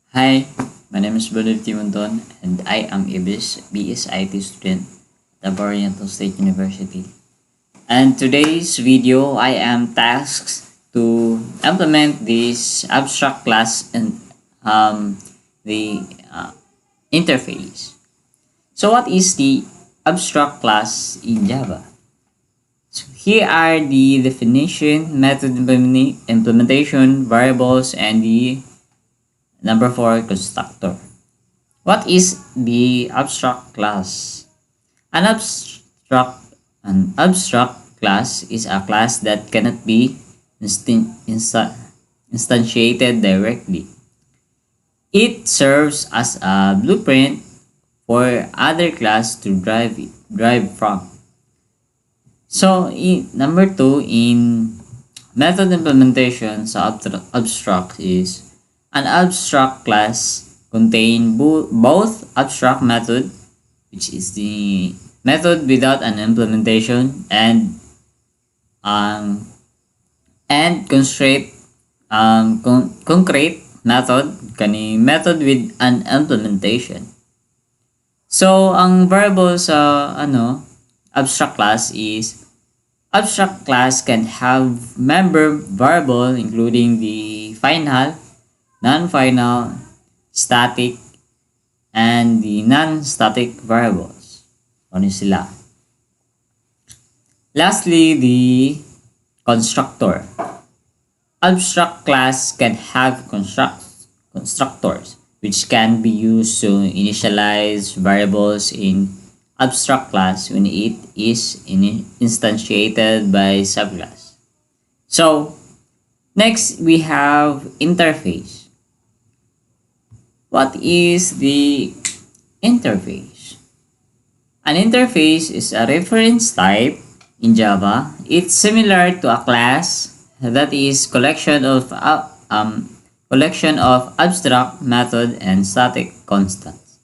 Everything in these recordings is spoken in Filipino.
Hi, my name is Brother Timonton and I am a BSIT student at Oriental State University. And today's video, I am tasked to implement this abstract class and the interface. So what is the abstract class in Java? So here are the definition, method implementation, variables, and the number 4 constructor. What is the abstract class? An abstract an abstract class is a class that cannot be instantiated directly. It serves as a blueprint for other class to drive from. So number 2 in method implementation sa abstract is an abstract class contain both abstract method, which is the method without an implementation, and concrete method kani method with an implementation. So ang variable sa abstract class is abstract class can have member variable including the final, non-final, static, and the non-static variables. Ano sila? Lastly, the constructor. Abstract class can have constructors which can be used to initialize variables in abstract class when it is instantiated by subclass. So, next we have interface. What is the interface? An interface is a reference type in Java. It's similar to a class that is collection of abstract method and static constants.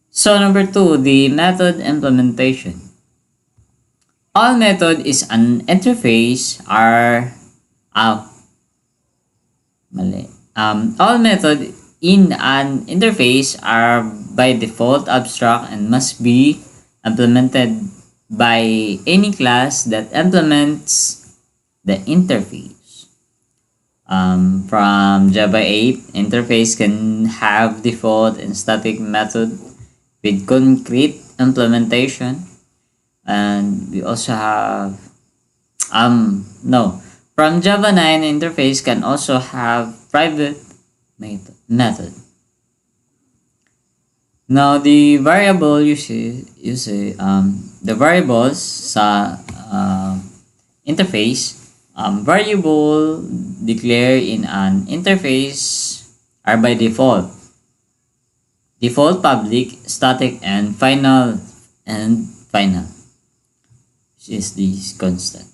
So number 2, the method implementation. All method is an interface are all method in an interface are by default abstract and must be implemented by any class that implements the interface. From Java 8, interface can have default and static method with concrete implementation, and we also have from Java 9, interface can also have private method. Now the variable the variables sa interface, variable declared in an interface are by default public, static, and final, which is this constant.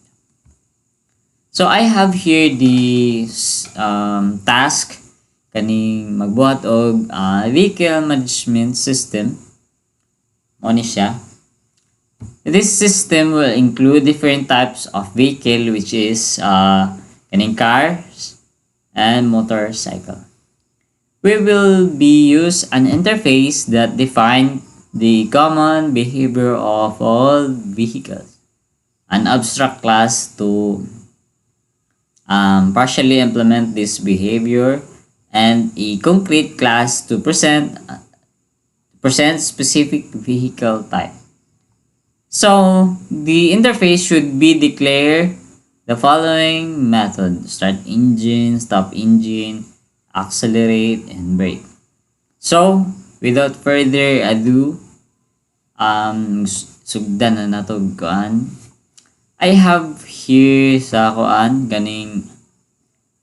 So I have here the task kaning magbuhat og vehicle management system. Mo ni siya. This system will include different types of vehicle, which is kaning cars and motorcycle. We will be use an interface that define the common behavior of all vehicles, an abstract class to partially implement this behavior, and a concrete class to present specific vehicle type. So the interface should be declare the following method: start engine, stop engine, accelerate, and brake. So without further ado, sugdan na nato kuan. I have here sa kuan ganing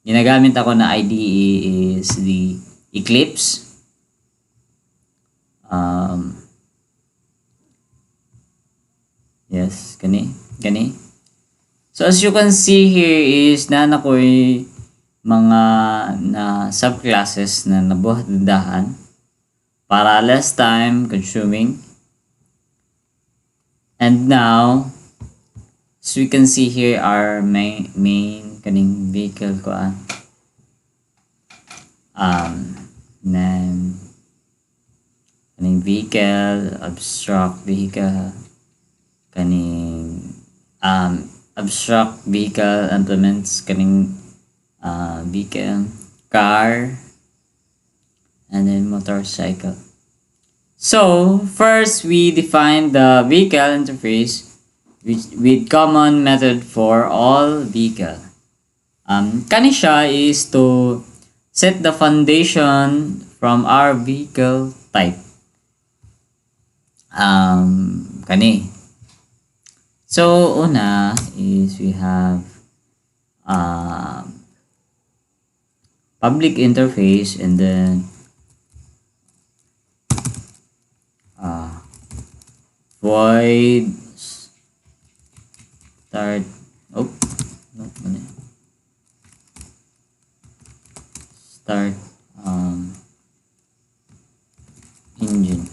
ginagamit ako na IDE is the Eclipse. Yes, gani. So as you can see here is na ko'y mga na subclasses na nabuhat-dahan para less time consuming. And now, as we can see here, our main kaning vehicle ko then kaning vehicle, abstract vehicle, kaning abstract vehicle implements kaning vehicle, car, and then motorcycle. So first we define the vehicle interface with common method for all vehicle. Kani siya is to set the foundation from our vehicle type. Kani. So una is we have public interface, and then void start no, mali. Start engine,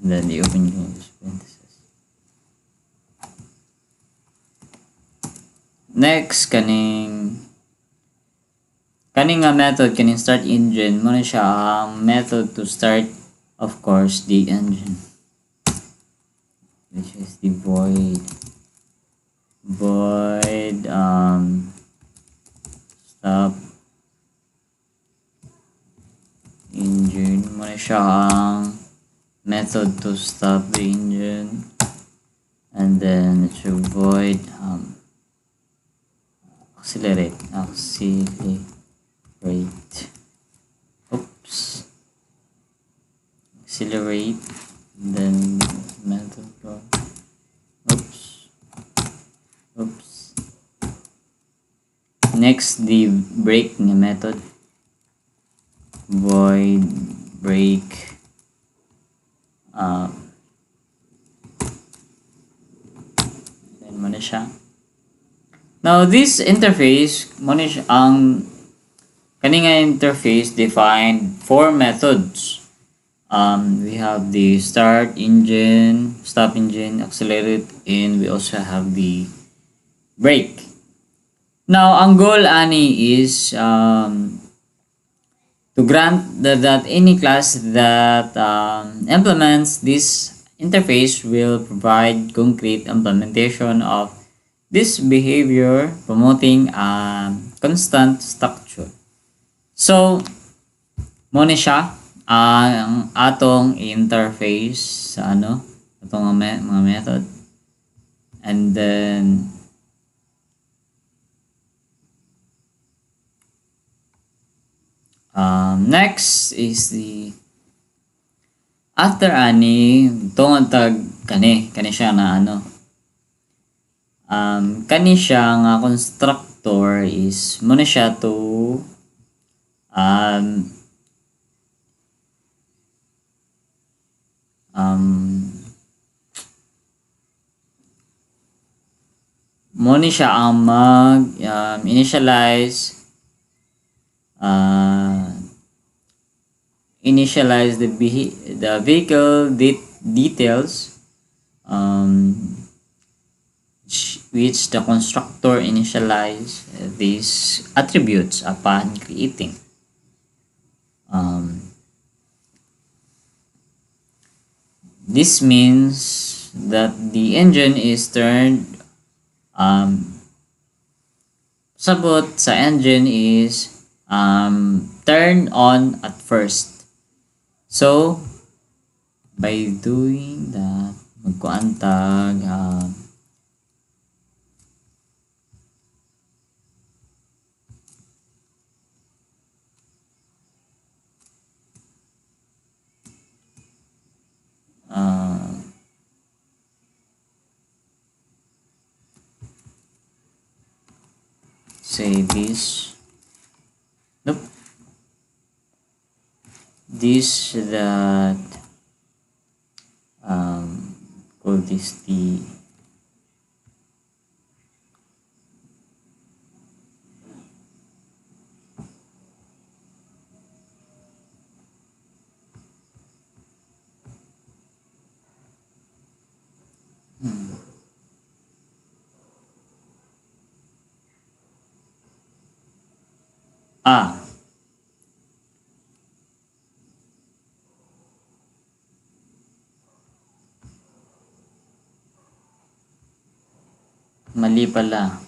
and then you open close parenthesis. Next kaning nga method kaning start engine mo na siya ang method to start, of course, the engine, which is the void stop engine mo na siya ang method to stop the engine, and then it should void accelerate, accelerate, then method go, next the brake nga method, void brake then mo na siya. Now this interface mo na siya ang kaninga interface defined 4 methods. We have the start engine, stop engine, accelerate, and we also have the brake. Now ang goal ani is to grant that any class that implements this interface will provide concrete implementation of this behavior, promoting constant structure. So mo ni siya ang atong interface sa atong mga method, and then next is the after ani tungod tag kani siya na kani siya nga constructor is mo na siya to mo ni siya ang mag initialize the vehicle details which the constructor initialize these attributes upon creating. This means that the engine is turned sabot sa engine is turned on at first. So by doing that, magkuantag say this that call this the mali pala.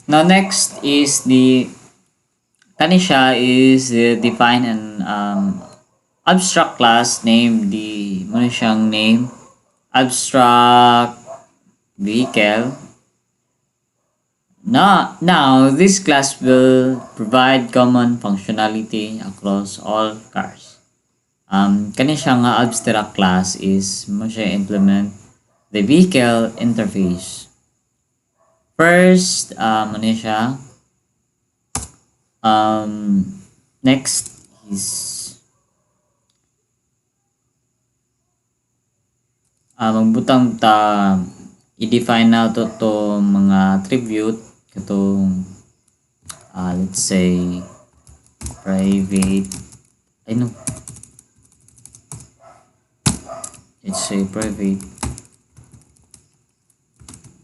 Now next is the Kanisha is define an abstract class named the muna siyang name abstract vehicle. Now this class will provide common functionality across all cars. Kani siya nga abstract class is mo siya implement the vehicle interface. First, ano siya? Next is magbutang ta i-define na to mga attribute katong let's say private let's say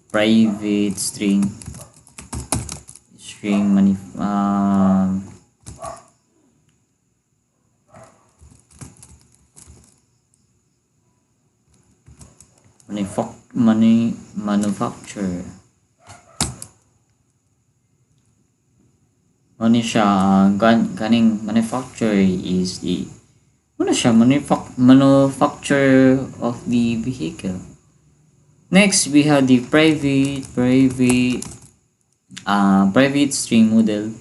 private string manufacturer. Ano siya, ganing manufacturer is the manufacturer of the vehicle. Next, we have the private string model,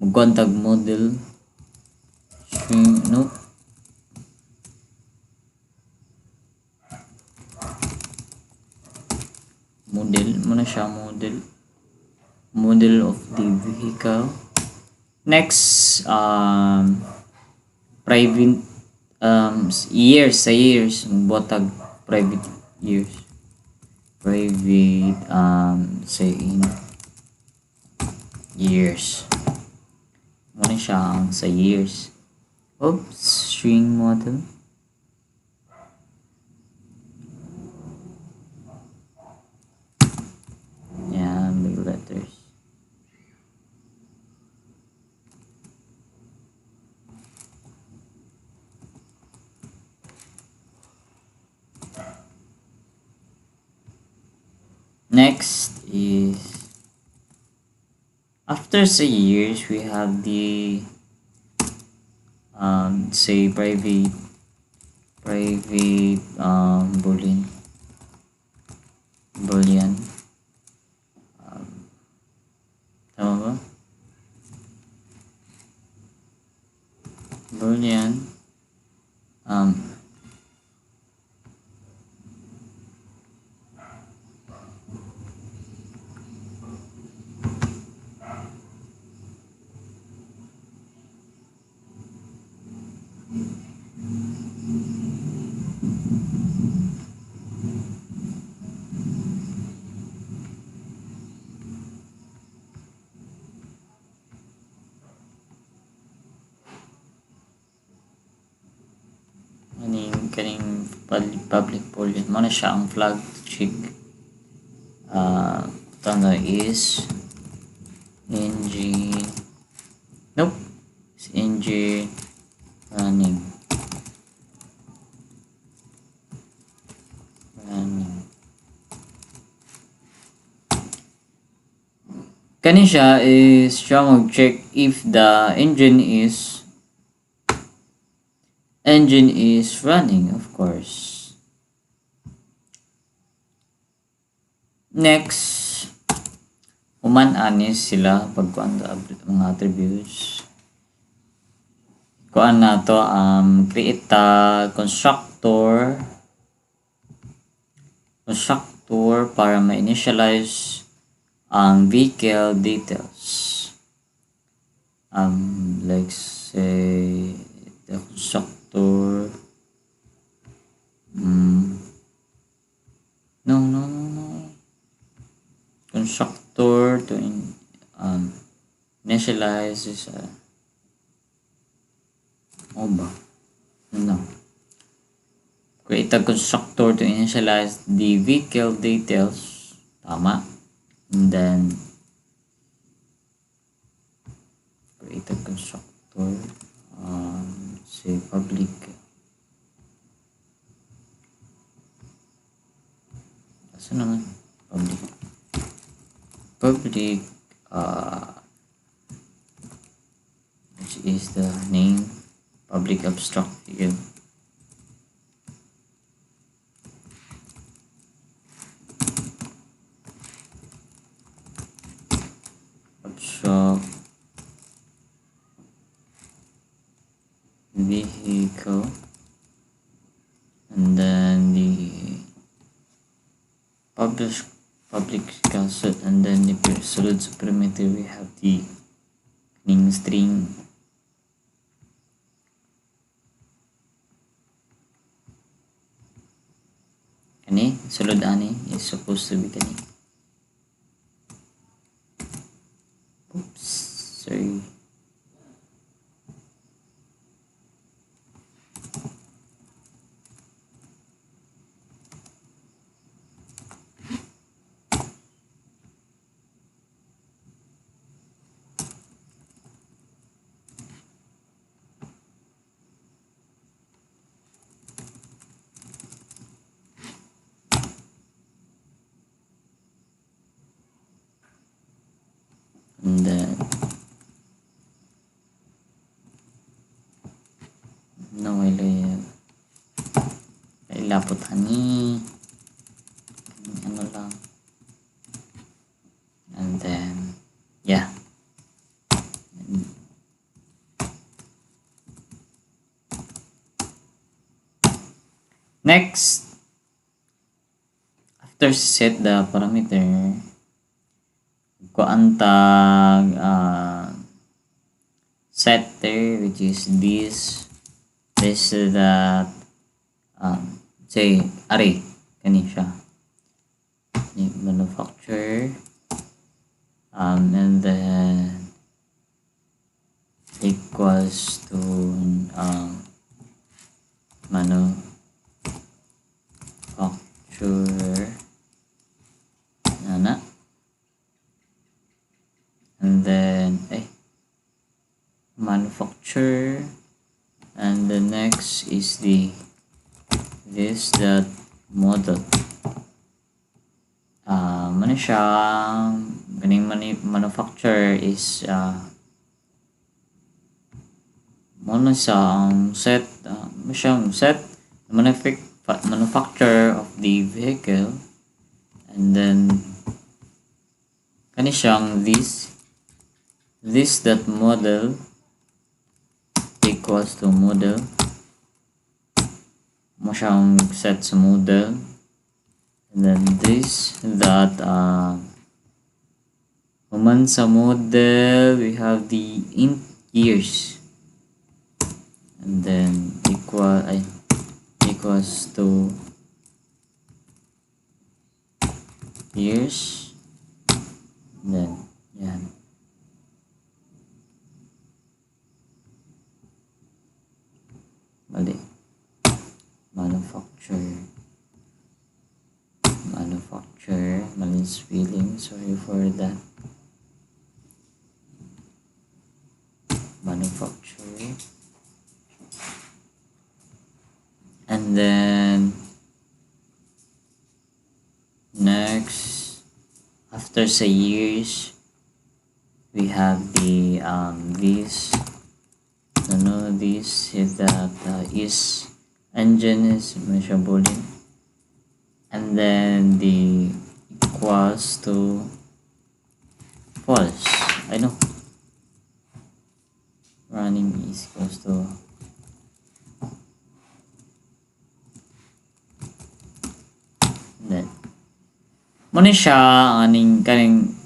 magkontag model, string, no? Model of the vehicle. Next, private years botag private years, say in years muna siya sa years. Oops, string model. Big letters. Next is after say years we have the say private boolean tama ba? Boolean kaning public boolean mo na siya ang flag to check. Tanda is engine running kani siya is siya mag-check if the engine is running, of course. Next, human-anis sila pagkuan mga attributes. Kuan na to, create a constructor para ma-initialize ang vehicle details. Like say the constructor constructor to initialize this create a constructor to initialize the vehicle details, tama, and then create a constructor, say public, asa naman public which is the name public abstract field. Abstract vehicle, and then the public cancel, and then the solid perimeter we have the string. Kani sulod ani is supposed to be kani. Oops, sorry. And then no layer ilapot hani ano lang, and then yeah, next after set the parameter kuantag setter, which is this that say array kani siya manufacture, and then equals to manufacturer nana, and then manufacture, and the next is the this that model. Ano siya, ganing manufacture is muna sa set manufacture of the vehicle, and then kani siyang this that model equals to model mo siyang set sa model, and then this that human sa model we have the int years, and then equals to years, and then yan. Mali. Manufacture, mali spelling, sorry for that. Manufacture, and then next after say years we have the this is that is engine is measurable, and then the equals to false. I know running is equals to then muna siya aning kaning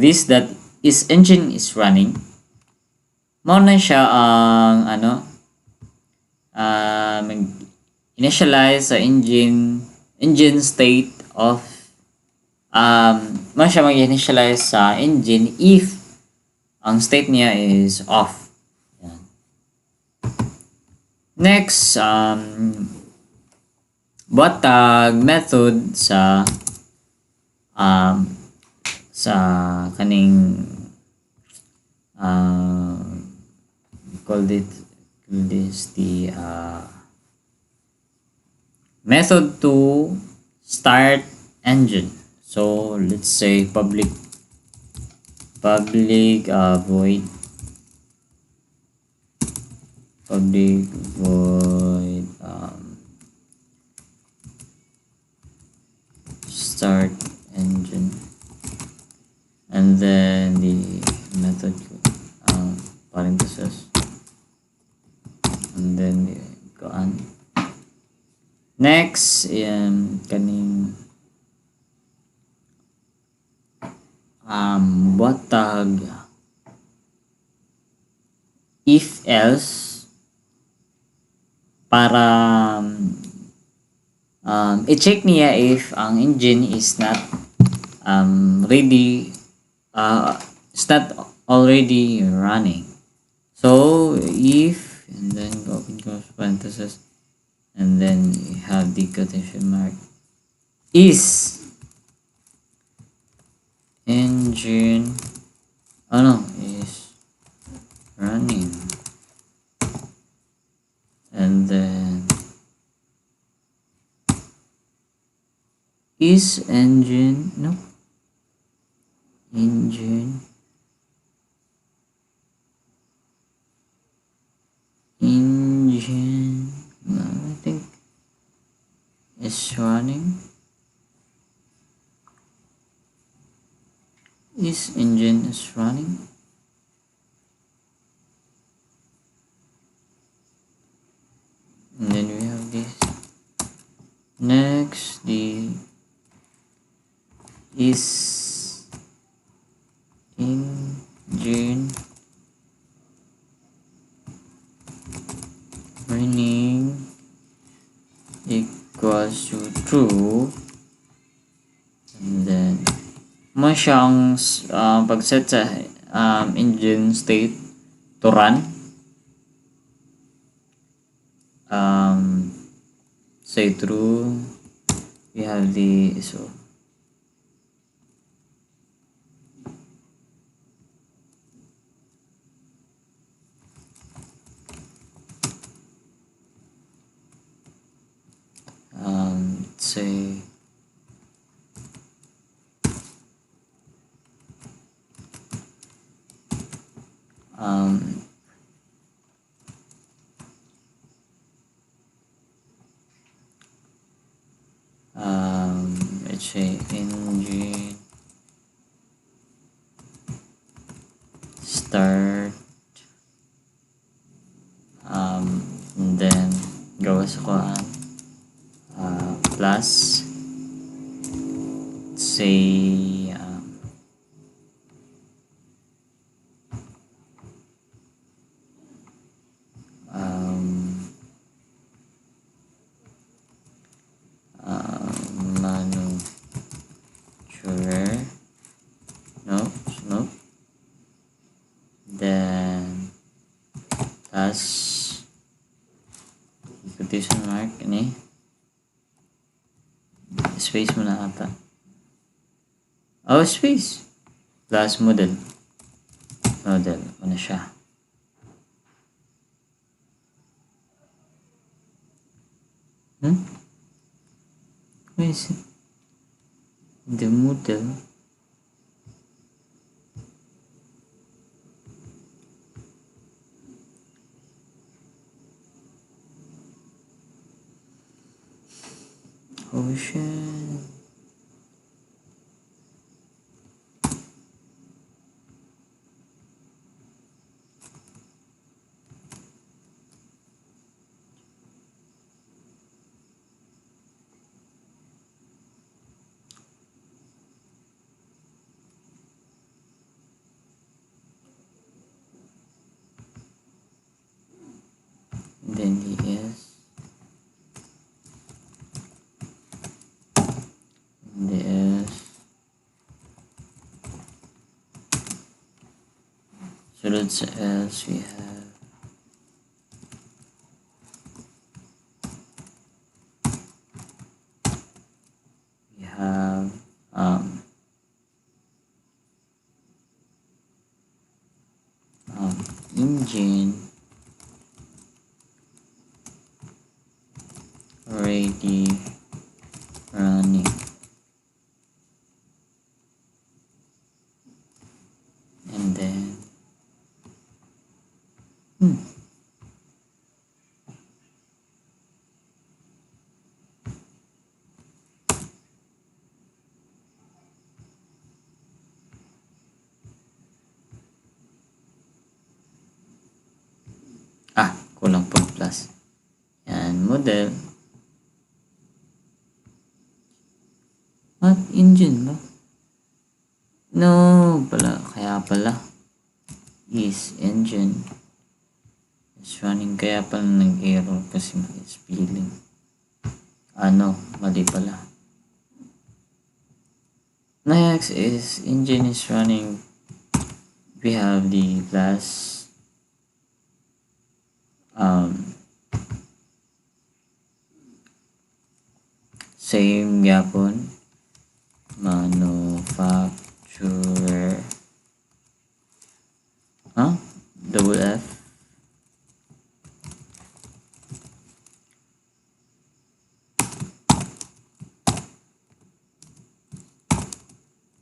this that is engine is running, muna siya ang initialize sa engine state of muna siya mag-initialize sa engine if ang state niya is off. Yan. Next batag method sa kaning call this the method to start engine. So let's say public void start engine, and then the method parenthesis, and then the go on. Next, kaning what tag if else para i-check niya if ang engine is not ready, it's not already running. So if, and then open close parenthesis, and then you have the quotation mark, is engine, oh no, is running, and then is engine, no, engine no, I think is running, is engine is running, and then we have this. Next, the is engine running equals to true, and then mo siyang pag-set sa engine state to run, say true, we have the say let's say engine start, and then gawas ko plus say manufacturer, no, then plus quotation mark ini space muna ata, space plus model ano siya, where is it? The model, ocean, then the S, the S, so that's S, we have engine already running. And then kulang po plus. Yan, model. What engine ba? No, kaya pala. Is engine is running, kaya pala nag-error kasi may spelling. Mali pala. Next is engine is running. We have the plus same yapon, manufacturer, double F,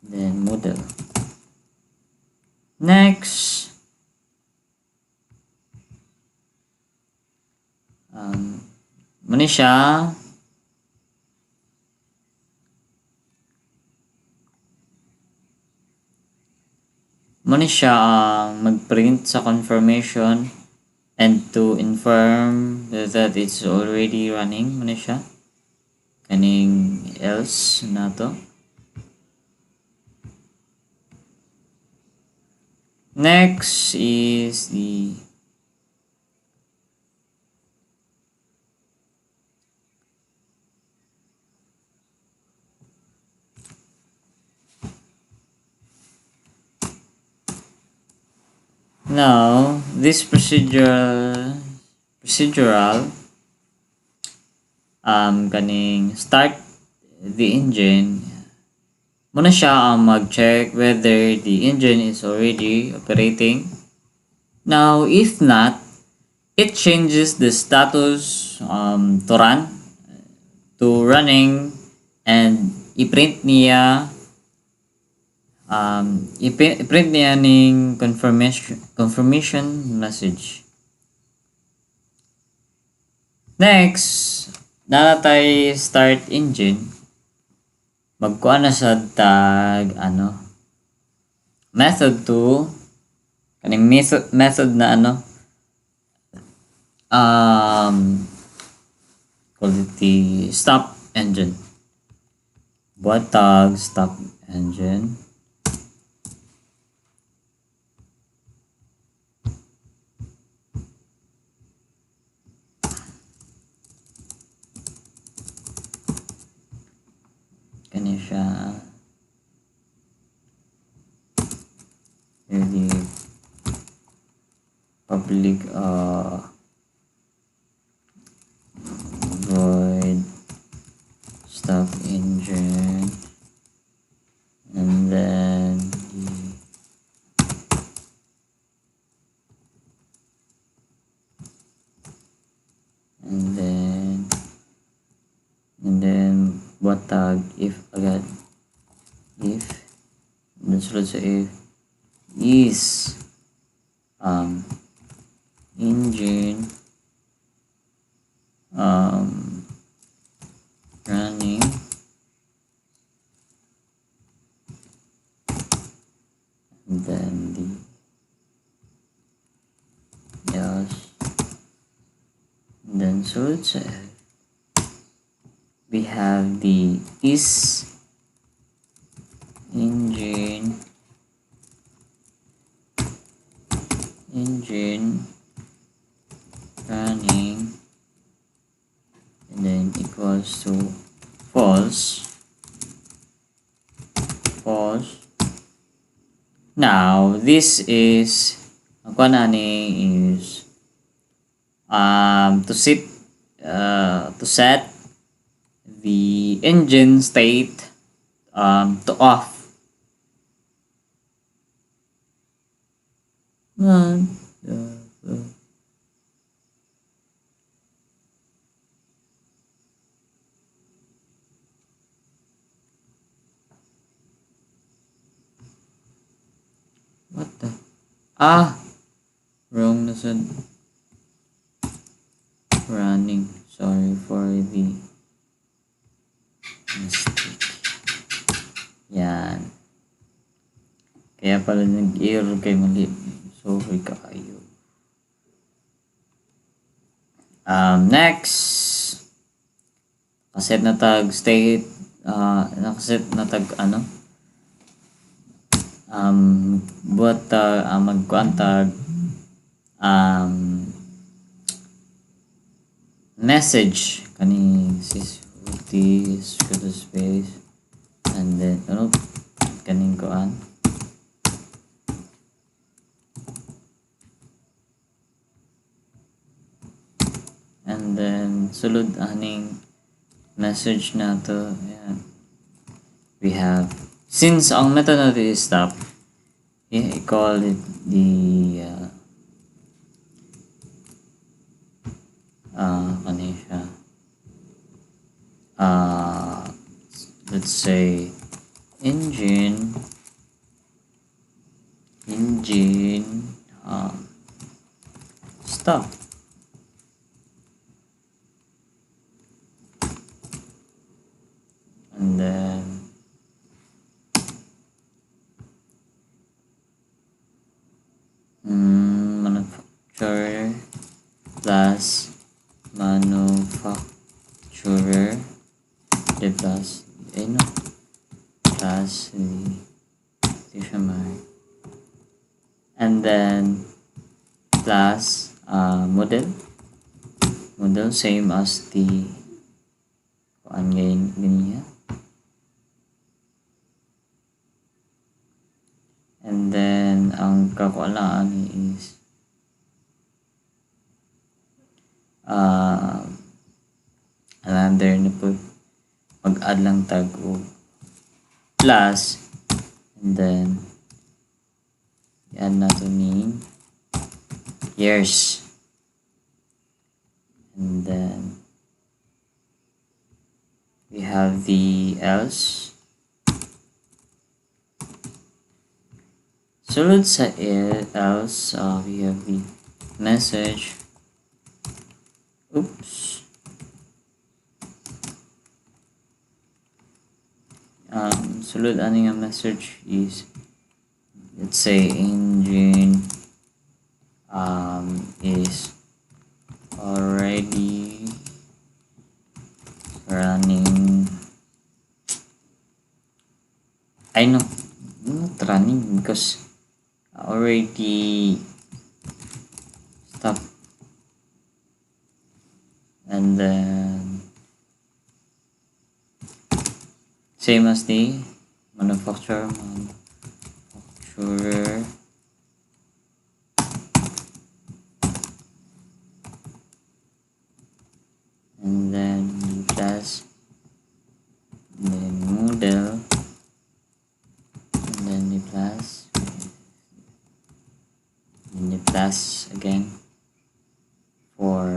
then model. Next, muna siya mag-print sa confirmation and to inform that it's already running. Muna siya kaning else na to. Next is the now this procedural kaning start the engine. Muna siya mag-check whether the engine is already operating. Now, if not, it changes the status to run, to running, and i-print niya ning confirmation message. Next, natatay start engine. Magkuha na sa tag method 2 kaning method na call it the stop engine. Buat tag stop engine. Kani siya really public void stop engine, and then buat tag if agad, if sunod sa if is engine running, and then the yes, and then sunod sa if we have the is engine running, and then equals to false. Now this is is to set the engine state to off. Wrong na sad. Running. Sorry for the mistake. Yan. Kaya pala nag-error kay mali. Sorry kayo. Next. Nakaset na tag state. Nakaset na tag ano. Buat magkuan tag message kani sis this space and then kaning kuan and then sulod aning message na to. Ayan. We have, since ang method natin is stop, I call it the siya, let's say engine stop. And then manufacturer plus manufacturer plus plus and then plus model same as the kuan ganyan. And then ang kakualaan is another na po mag-add lang tag o plus and then i-add nato ni years and then we have the else. Sulod sa else, we have the message. Oops. Sulod ani nga message is, let's say engine is already running. I know, not running because already stop. And then same as the manufacturer and then plus then model and then the plus and the plus again for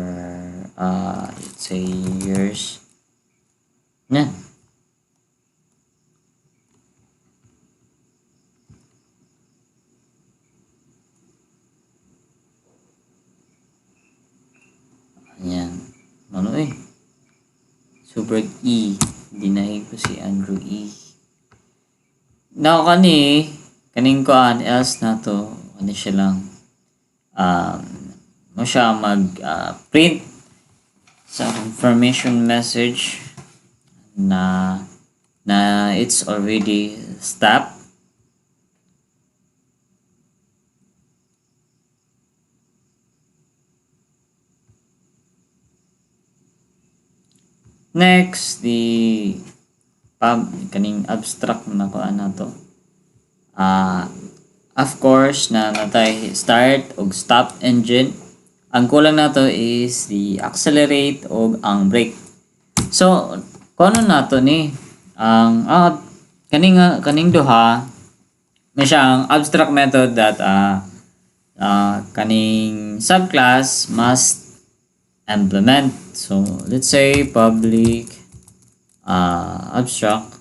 let's say years na. Ayan. Ano super E. Dinahin ko si Andrew E. Now kaning koan else na to ano siya lang mo siya mag print sa confirmation message na it's already stopped. Next, the kaning abstract na ko to. Of course, na natay start o stop engine. Ang kulang nato is the accelerate o ang brake. So, kung ano nato ni ang kaning duha may siyang abstract method that kaning subclass must implement. So let's say public abstract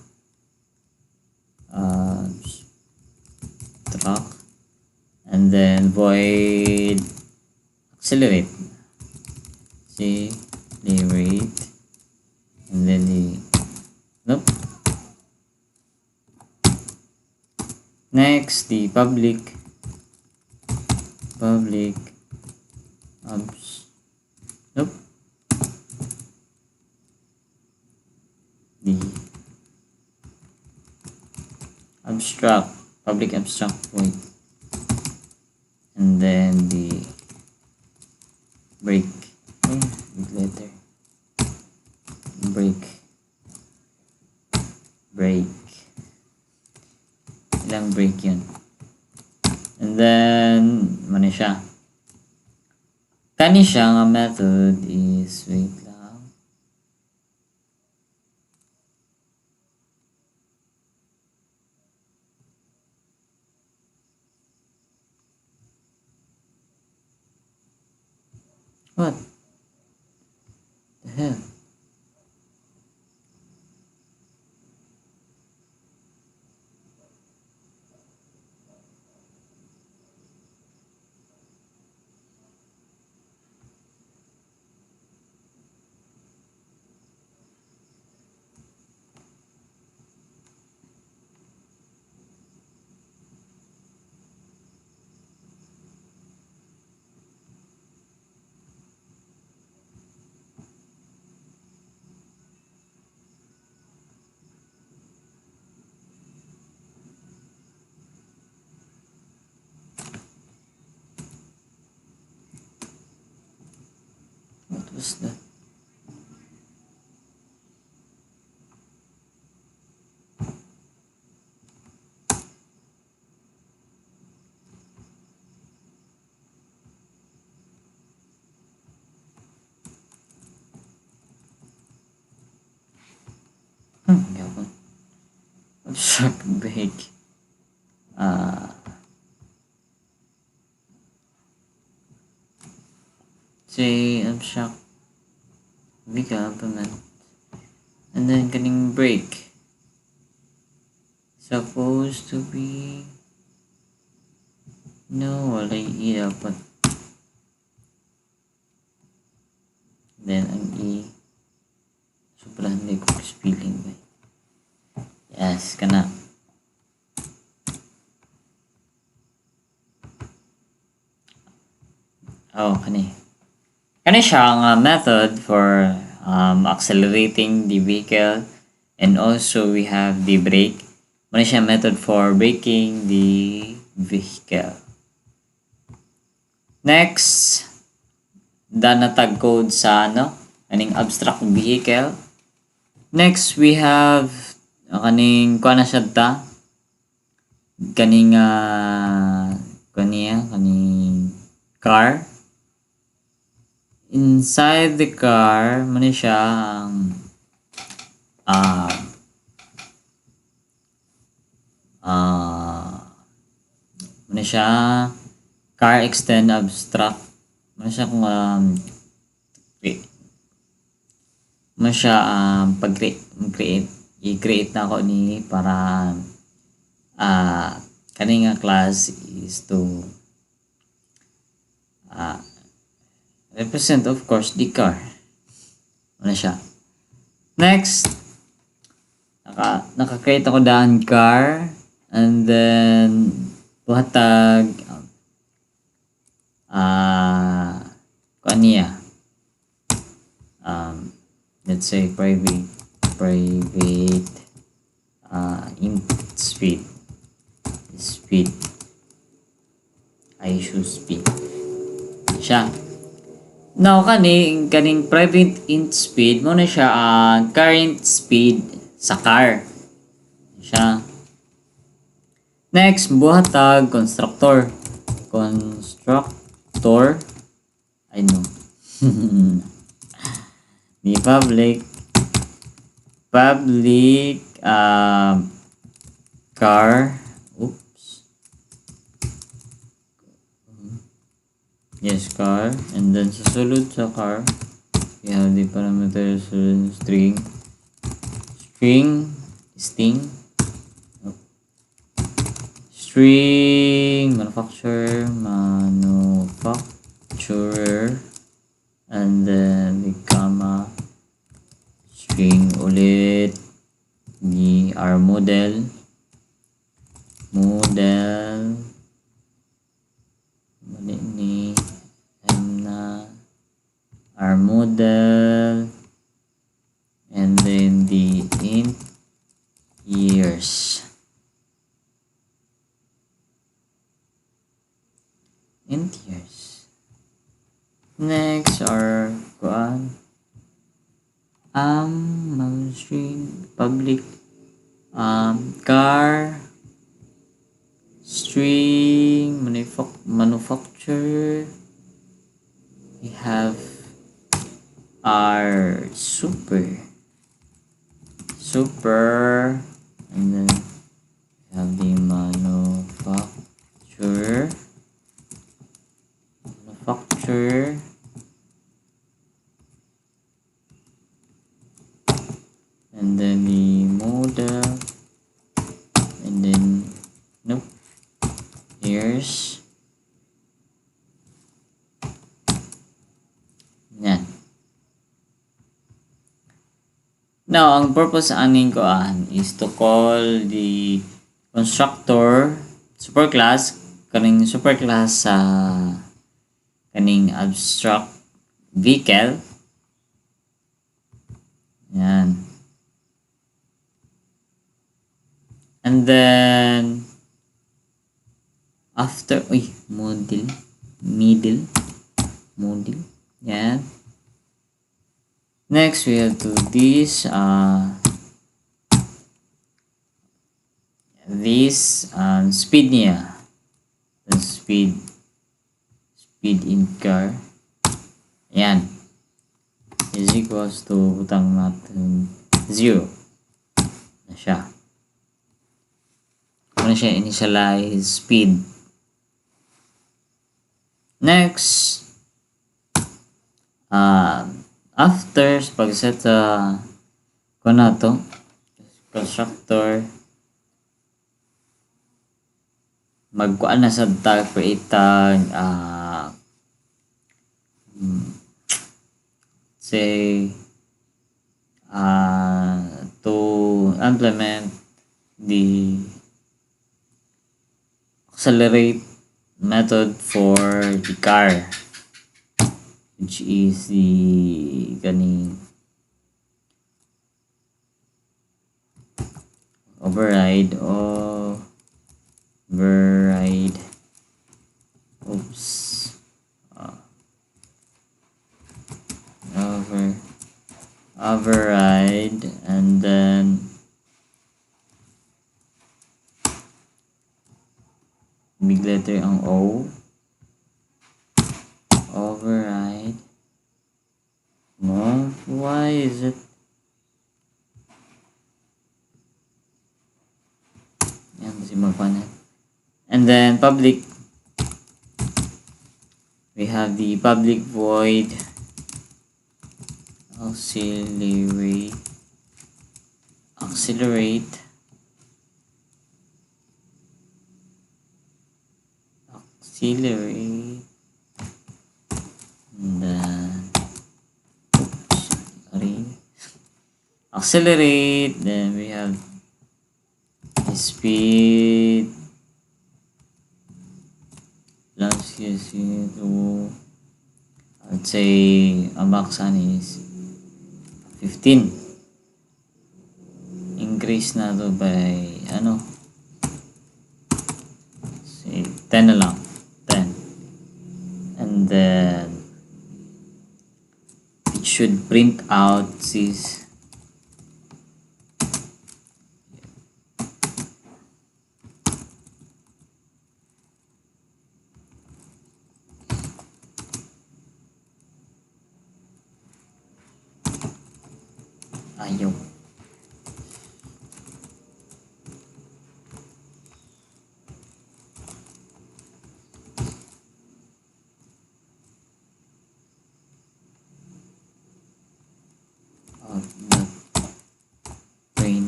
and and then void accelerate, accelerate, and then nope. Next, the public nope, the public abstract void, and then the break, with letter break, ilang break yun, and then ano siya, kani siya nga method is, wait lang, what the hell. What was that? Gabon. Abstract break. Say abstract implement, and then kaning break supposed to be no, wala dapat, then ang sobrang hindi ko spelling ba. Yes, kana. Kani siya nga method for accelerating the vehicle, and also we have the brake. Kani siya method for braking the vehicle. Next, natag code sa kaning abstract vehicle. Next, we have kaning kuha na siya kaning car. Inside the car, muna siya muna siya car extend abstract, muna siya kung muna siya i-create na ako ni para kaning class is to represent of course the car. Ano siya. Next, naka-create ako daan car, and then buhatag kaniya let's say private int speed I choose speed siya. Now, kaning private int speed, mo na siya ang current speed sa car. Siya. Next, buhatag constructor. I know. Di public car. Oops. Yes, car, and then sa sulod sa car we have the parameter string string, manufacturer, and then the comma, string ulit, the our model, mali ni M na, our model, and then the int years. Next are string public car, string manufacturer. We have our super, and then we have the manufacturer, and then the model, and then here's yan. Now, ang purpose sa aning kuan is to call the constructor superclass, kaning superclass sa kaning abstract vehicle. Yan. And then after model. Yan. Next we have to this speed niya. The speed in car. Yan. Is equals to butang natin 0 na siya. Kung na siya initialize speed. Next, after pag-set ko na to constructor, magkuan na sa tag create tag say to implement the accelerate method for the car, which is the override and then big letter ang O, override. No, why is it? Yan, kasi magpanan. And then public, we have the public void accelerate and then accelerate, then we have the speed plus to, I'd say ang baksan is 15. Increase na to by say 10 na lang, 10, and then it should print out this ayaw. Train.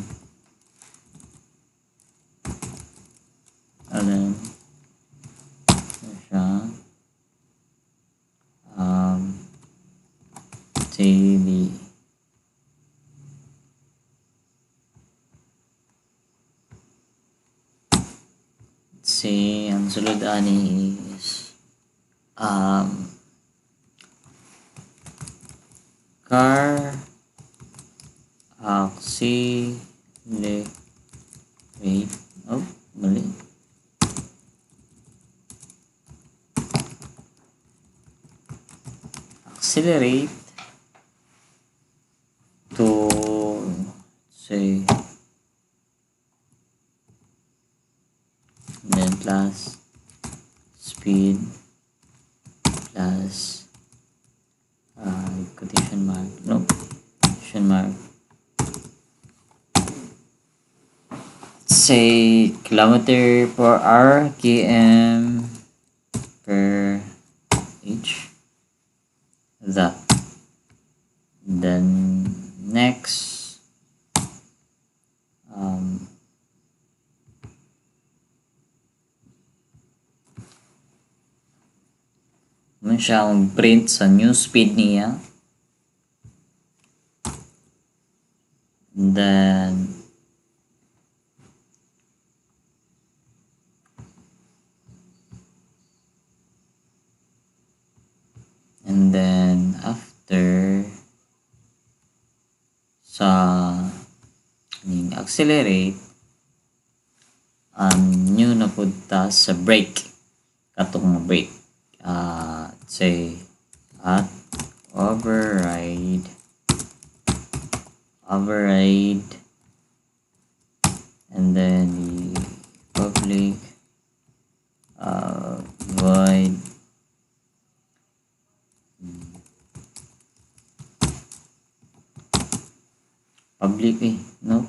And then say the say ang sulod ani is car accelerate. Oh, mali. Accelerate to say then plus speed plus quotation mark, no, quotation mark, say kilometer per hour, km per h, that. Then next naman siya mag-print sa new speed niya. And then after sa accelerate new na punta sa brake, katong brake, say at override and then the public void public no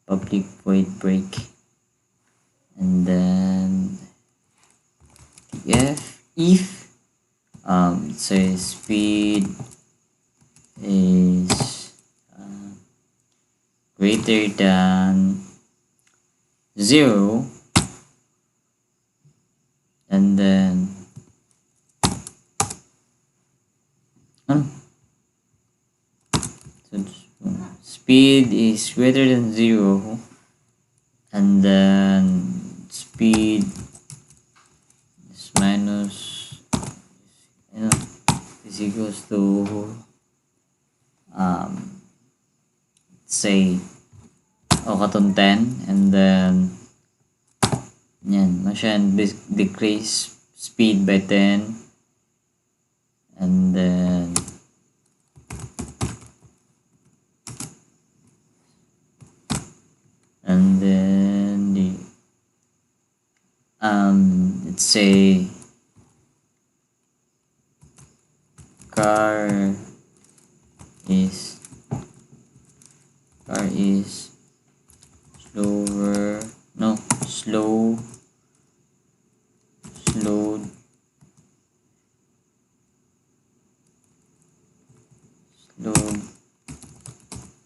public void break, and then if say speed is greater than 0, and then speed is greater than 0, and then speed is minus is equals to say katong 10, and then yan decrease speed by 10, and then the let's say car is slowed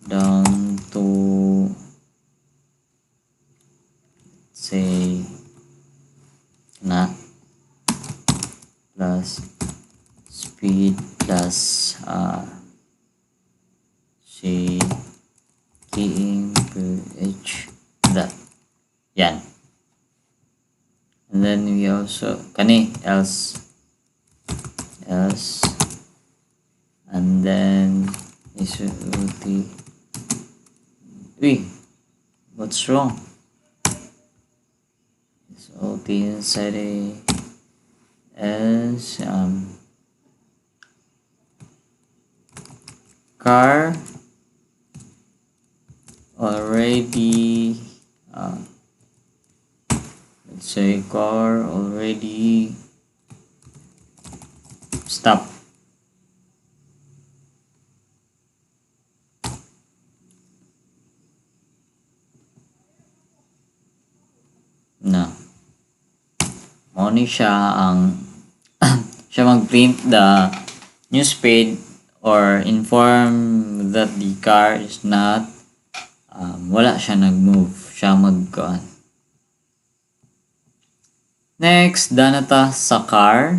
down to say plus speed plus say km per h, that yan. And then we also else and then is what's wrong? So the inside is car already let's say car already stop. Na money siya ang siya mag-print the new speed or inform that the car is not wala siya nag-move, siya mag-on. Next, danata sa car.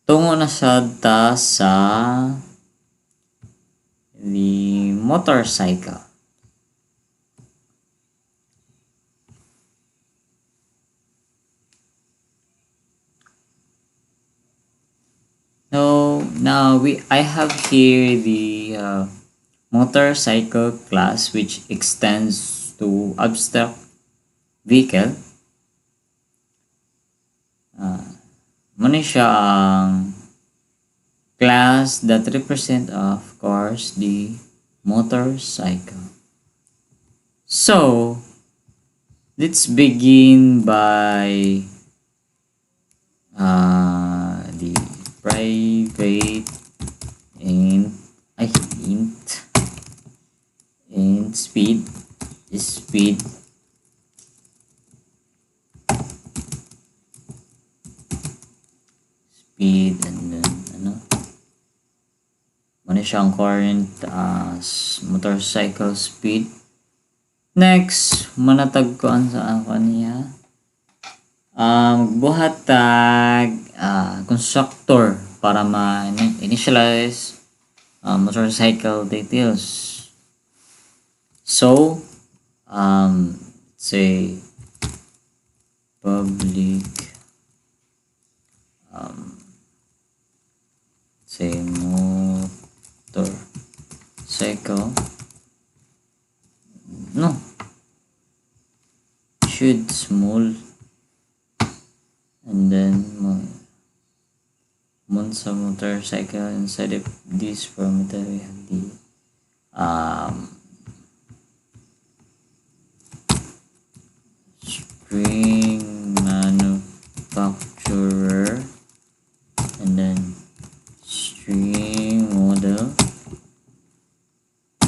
tungo na sad ta sa the motorcycle. So now I have here the motorcycle class, which extends to abstract vehicle. Muna siya ang class that represent, of course, the motorcycle. So let's begin by the private and speed and then muna siyang current motorcycle speed. Next, manatag ko sa ako niya. Magbuhat tag constructor para ma-initialize motorcycle details. So, say public say motorcycle should small, and then sa motorcycle inside of this parameter we have the string manufacturer, and then string model,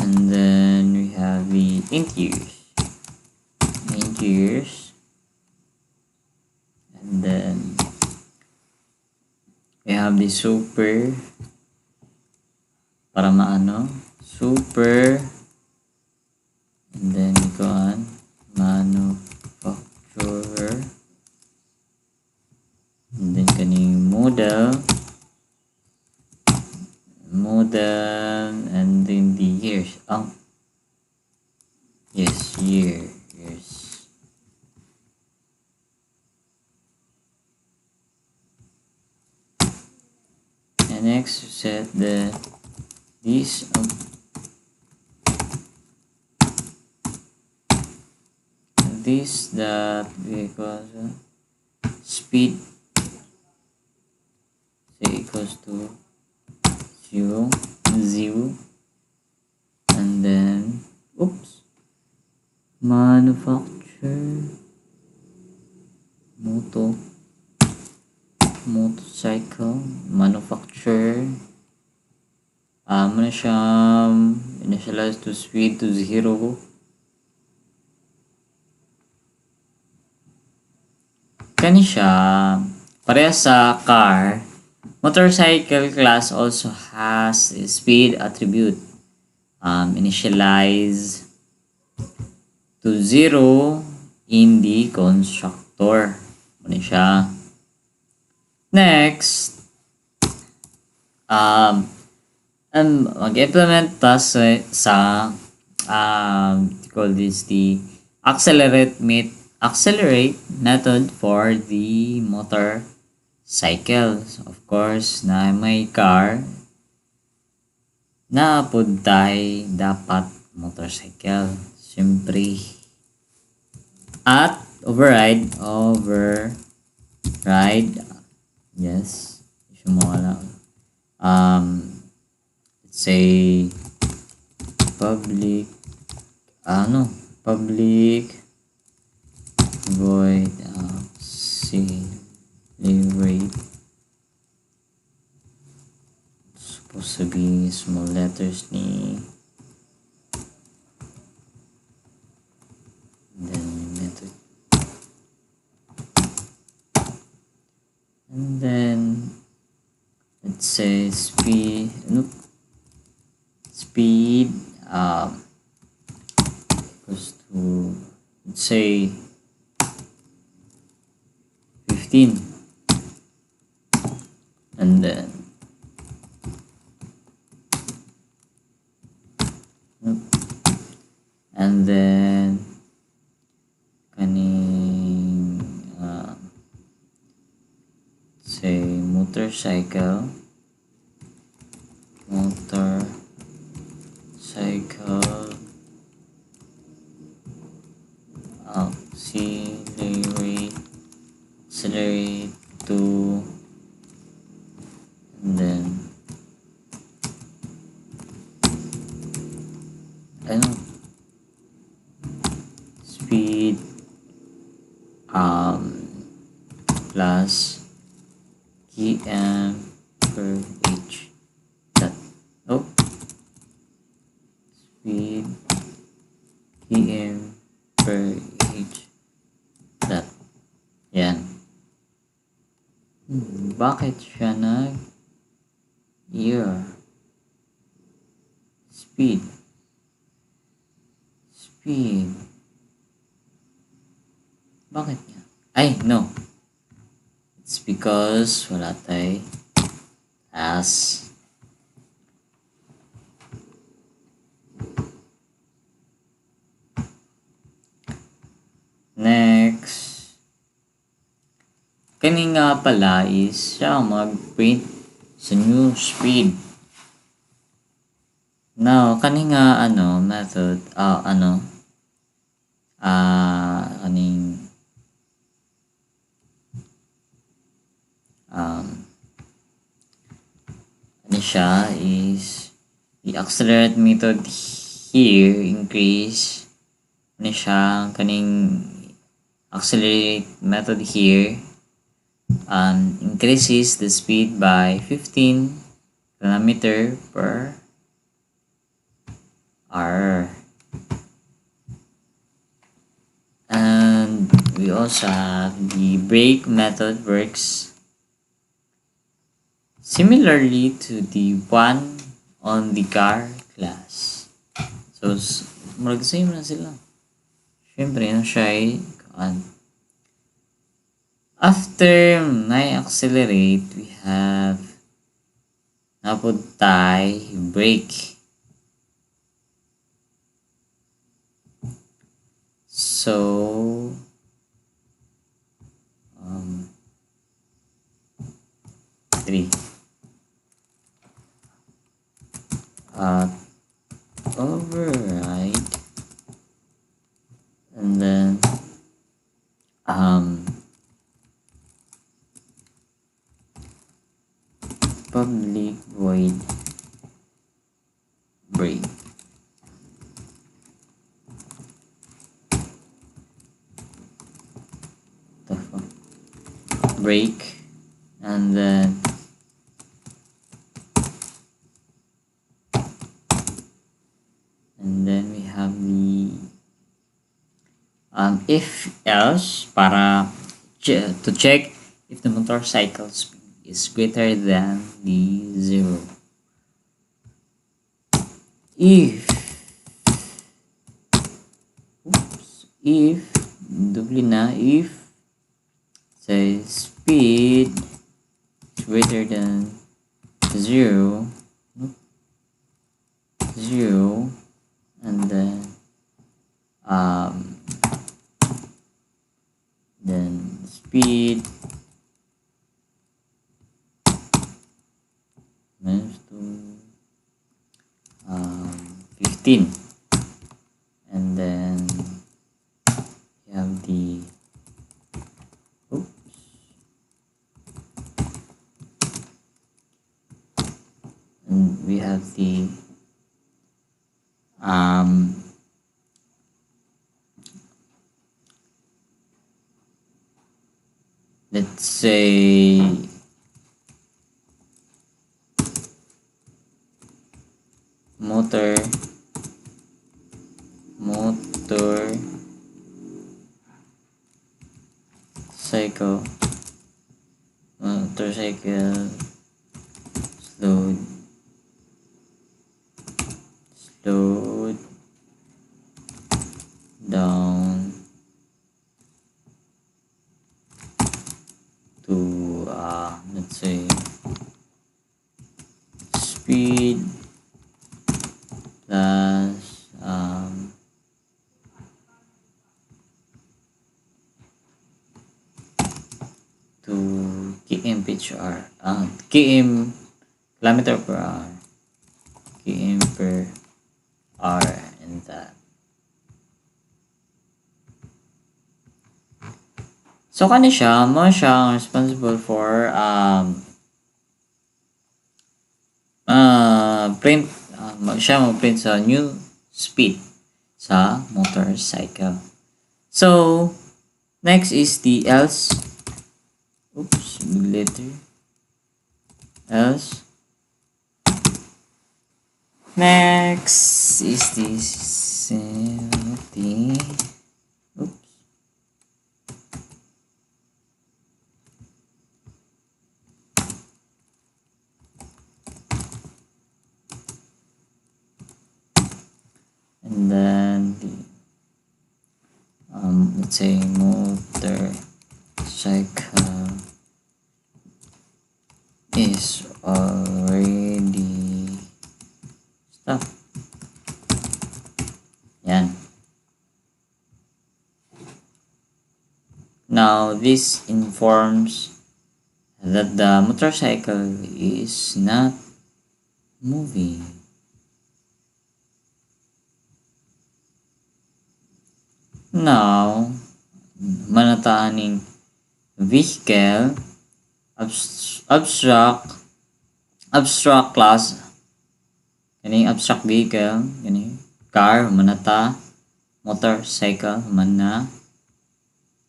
and then we have the interiors, and then we have the super para super, and then go on manufacturer, and then kaning model, and then the years. Years. And next set this that because speed say equals to 0, and then manufacture motorcycle manufacture muna siyang initialize to speed to 0. Kani siya pareha sa car. Motorcycle class also has a speed attribute initialize to 0 in the constructor. Muna siya. Next, mag-implement ta sa call this the accelerate method for the motorcycle. Of course, na may car na puntay dapat motorcycle. Siyempre. At override. Yes. Let's say public void accelerate. Supposed to be small letters ni. And then let's say speed equals to, let's say 15. and then and then kaning say motorcycle accelerate to, and then ano speed plus km per h dot speed km per h dot. Yan. Bakit siya year speed bakit niya? Ay, no. It's because wala tayo as next. Kani nga pala is siya mag-print sa new speed. Now, kani nga method, kaning ano siya is the accelerate method here increase ano siya kaning accelerate method here increases the speed by 15 kilometer per hour. And we also have the brake method works similarly to the one on the car class. So, mag-same na sila. Siyempre, siya ay after na-accelerate, we have naputay brake. So, 3 override, and then public void break. Break, and then we have the if else para to check if the motorcycle speed is greater than the 0. If say speed is greater than 0, and then speed moves to 15, and then you have the and we have the let's say motorcycle slowed down to let's say speed plus to km kilometer per hour, km per hour, and that. So kani siya mo siya responsible for print siya mag-print sa new speed sa motorcycle. So next is the else. Oops, big letter. Else. Next is this thing. Oops. And then the let's say motorcycle is already stopped. Yan. Now this informs that the motorcycle is not moving. Now, manataaning vehicle, abstract class, kaning abstract vehicle, kaning car, manata, motorcycle, mana.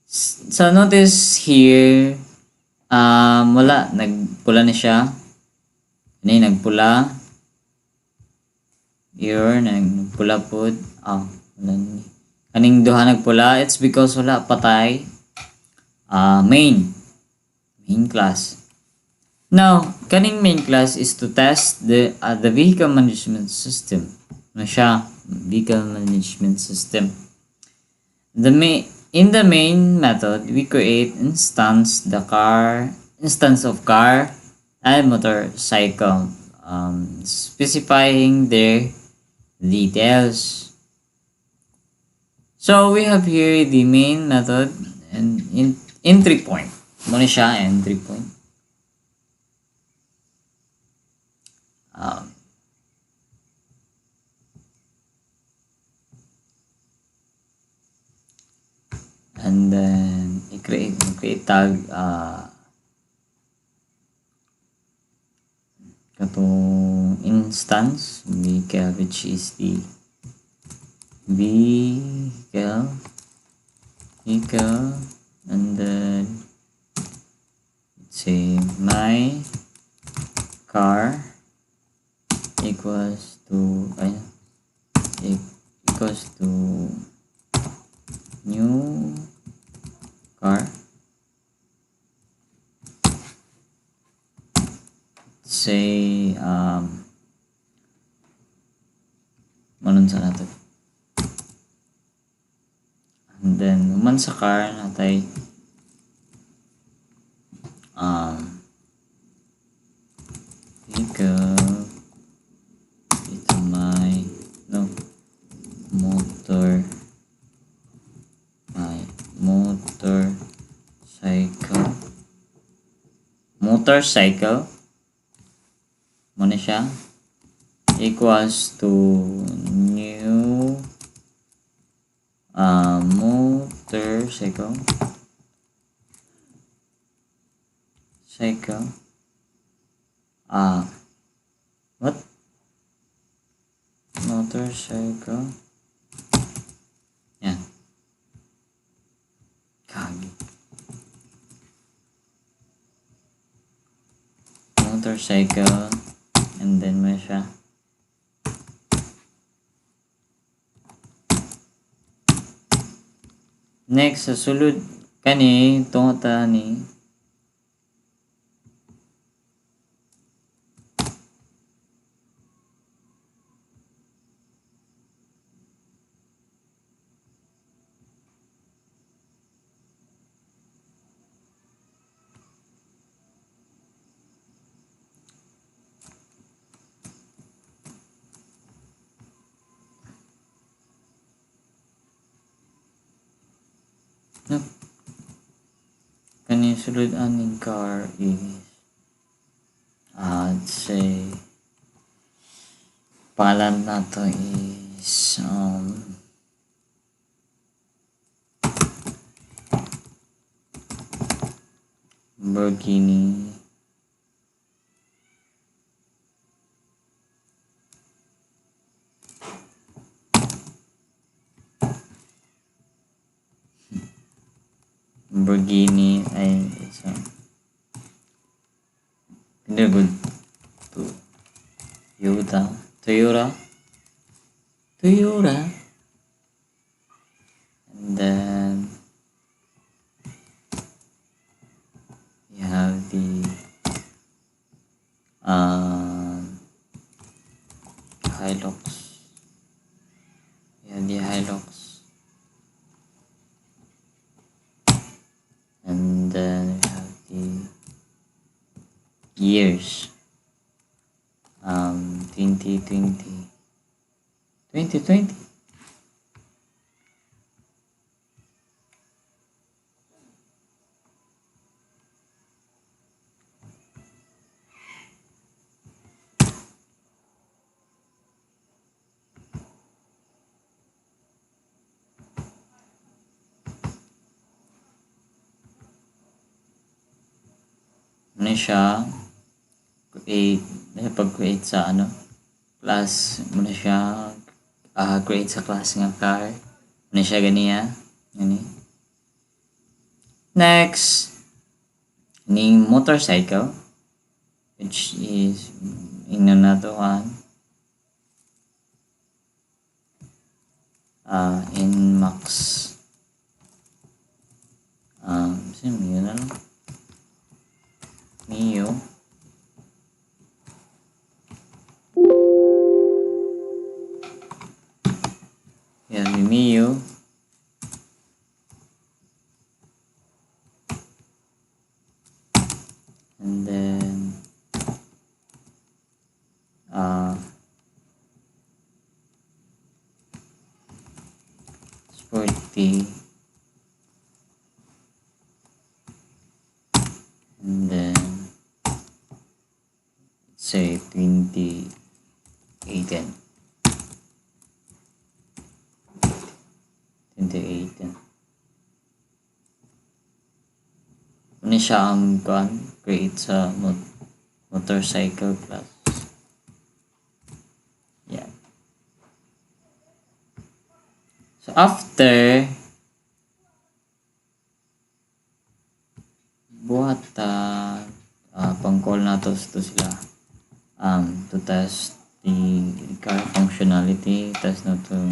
So notice here, wala, nagpula na siya. Kani nagpula. Here, nagpula po. Wala ni. Kaning duha nagpula, it's because wala patay main class. Now, kaning main class is to test the vehicle management system. Ano siya? Vehicle management system. In the main method, we create instance of car and motorcycle, specifying their details. So we have here the main method and entry point. Muna siya entry point. And then create tag katong instance vehicle, which is the vehicle, and then let's say my car equals to new car. Say manon sa nato. And then naman sa car natay vehicle ito my motorcycle muna siya equals to new motorcycle what motorcycle yan kagi motorcycle and then may siya next sa sulod kani tungota ni No, kaning sulod aning car is let's say pangalan nato is Burkini ay isa hindi good to Toyota and then you have the Hilux. Yeah, the Hilux. And then we have the years. 2020. Ano siya? Pag-create sa class mo na siya create sa class nga car. Ano siya ganiya? Gani. Next, ning motorcycle which is ingnan nato in max yun na lang Mio yan Mio and then sporty and then say 2018 ano siya ang create sa motorcycle class. Yeah. So after buhat pang-call nato to sila to test the car functionality, test na to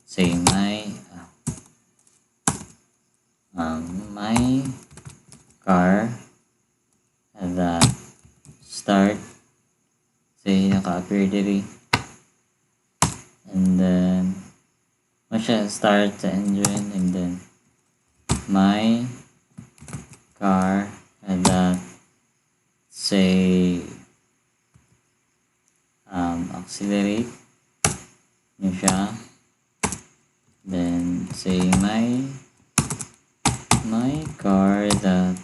say my car that start say naka-appear diri and then siya start the engine and then my car that say accelerate nyo siya then say my car that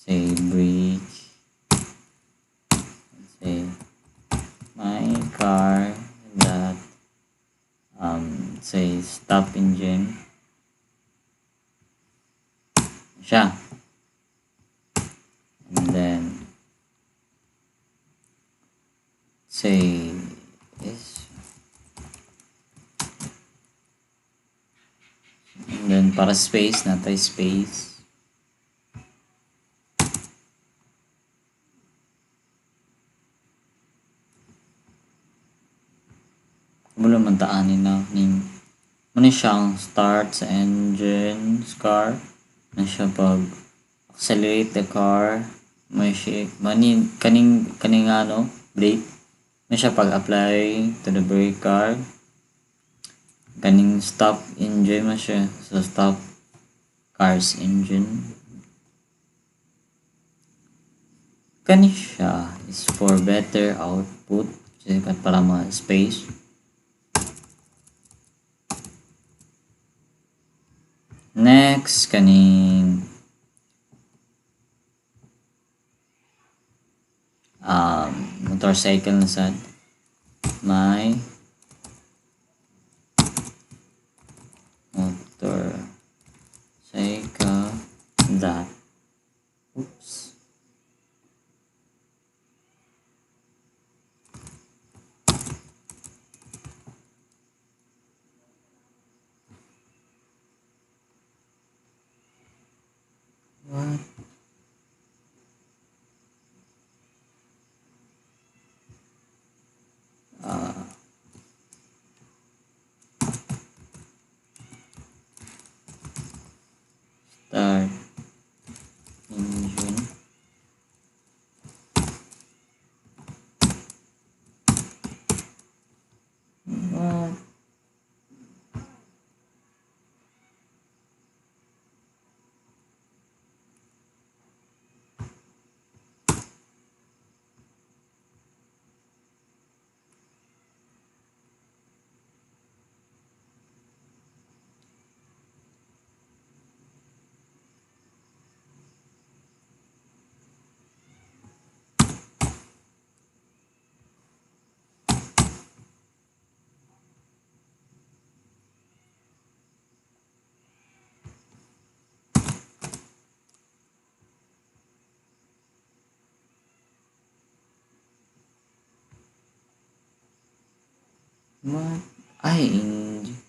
say brake say my car that say stop engine siya and then say is and then para space natay space wala man taanin na ning muna siyang start sa engine car na siya pag accelerate the car may siya kaning brake na siya pag apply to the brake car kaning stop engine na siya sa stop car's engine kani siya is for better output Sikat para mga space. Next, kaning motorcycle na sad. May motorcycle that. Oops. What? Start engine. What? What? Ay, engine.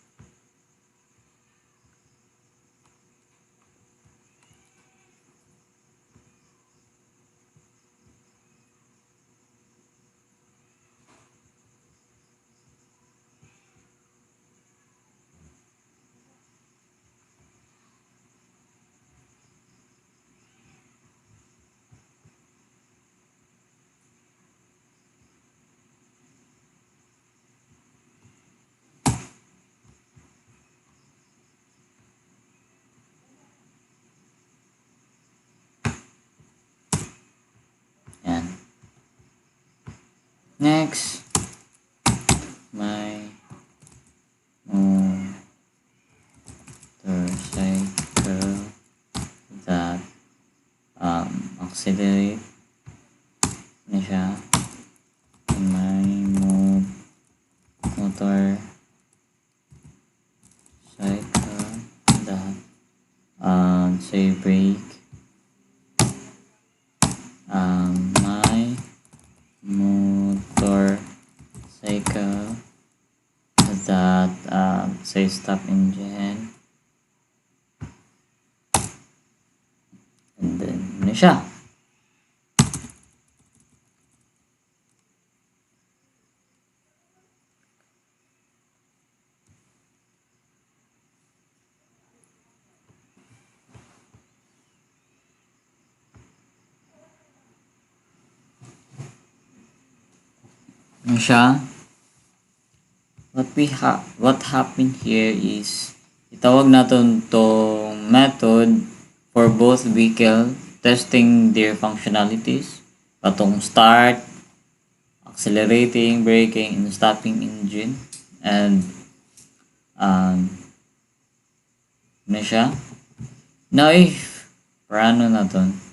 Yan. Next, may motorcycle that accelerate na siya. May motorcycle that say brake. My motorcycle that say stop engine, and then ano siya. Ano siya? What happened here is itawag natin tong method for both vehicle testing their functionalities, patong start, accelerating, braking, and stopping engine, and ano siya? Now if paano natin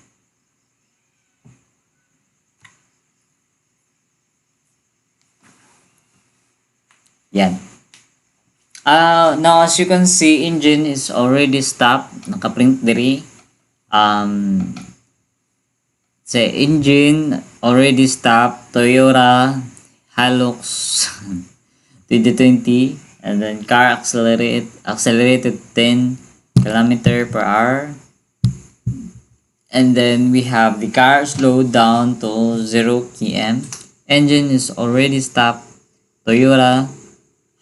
yan. Now as you can see, engine is already stopped. Naka-print diri. Say engine already stopped. Toyota Hilux 2020, and then car accelerated 10 kilometer per hour. And then we have the car slowed down to 0 km. Engine is already stopped. Toyota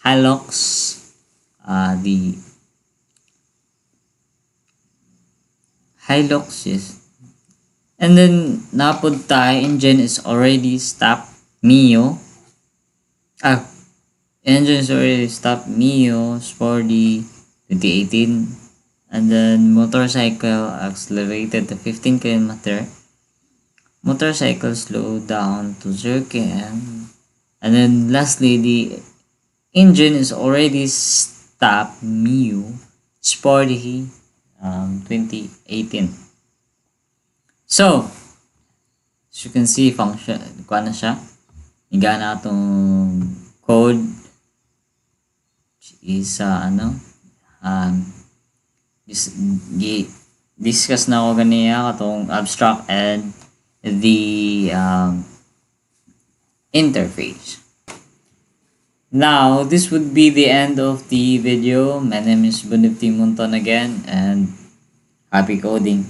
Hilux, the Hilux, yes. And then napod tayo, engine is already stopped. Mio, engine is already stopped. Mio Sporty 2018, and then motorcycle accelerated to 15 km. Motorcycle slowed down to 0 km. And then lastly, the engine is already stopped Miu Sporty 2018. So, as you can see, function, kuha na siya. Higa na itong code, which is, discuss na ako ganiya katong abstract and the interface. Now, this would be the end of the video. My name is Bonifti Munton again, and happy coding.